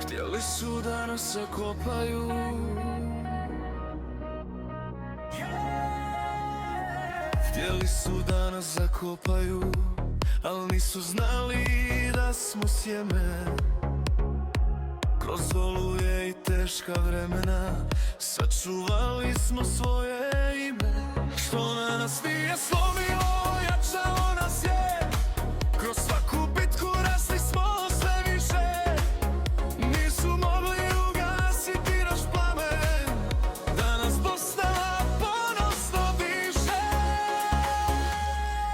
Htjeli su da nas zakopaju, htjeli su da nas zakopaju, al nisu znali da smo sjeme. Kroz oluje i teška vremena sačuvali smo svoje ime. Što na nas nije slomilo, jačalo nas je. Kroz svaku bitku rasli smo sve više. Nisu mogli ugasiti naš plamen. Danas Bosna ponosno diše.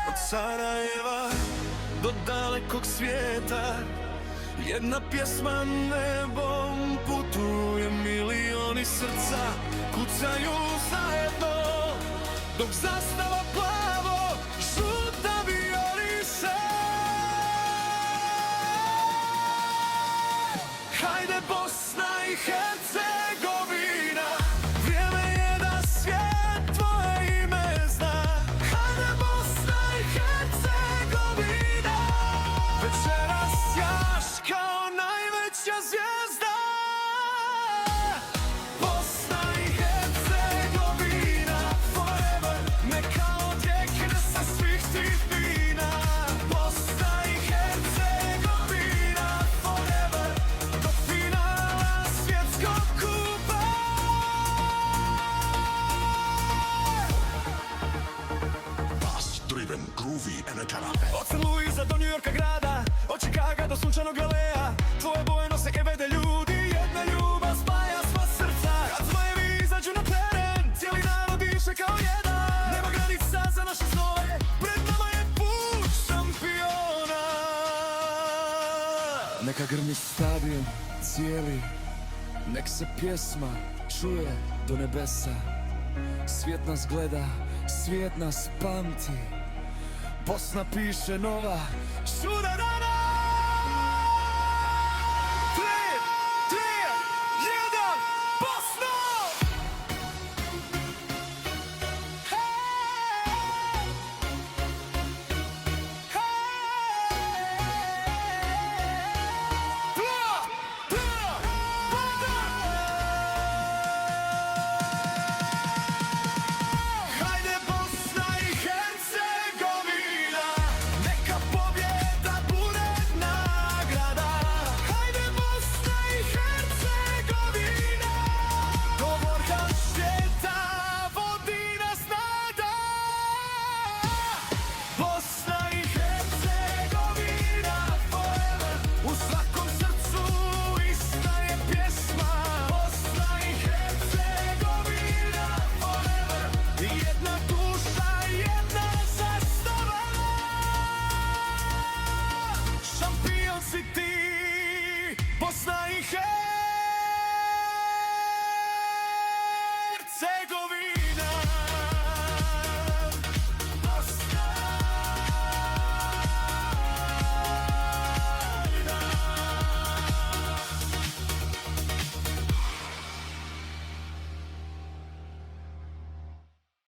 Od Sarajeva do dalekog svijeta jedna pjesma nebom putuje, milioni srca kucaju zajedno, dok zastava plavo žuta vioriše. Hajde Bosna i Hercegovina, vrijeme je da svijet tvoje ime zna. Hajde Bosna i Hercegovina, večeras jaš kao najveća zvijezda. Bosna i Hercegovina forever, neka odjekne sa svih tih vina. Bosna i Hercegovina forever, do finala svjetskog kupa. Bass driven, groovy, energetic. Od St. Louisa do New Yorka grada, od Chicaga do sunčanog L.A. Tvoje boje nose vede ljudi, jedna ljubav spaja sva srca. Kad zmajevi izađu na teren, cijeli narod diše kao jedan. Nema granica za naše snove, pred nama je put šampiona. Neka grmi stadion cijeli, nek se pjesma čuje do nebesa. Svijet nas gleda, svijet nas pamti. Bosna piše nova čuda dana.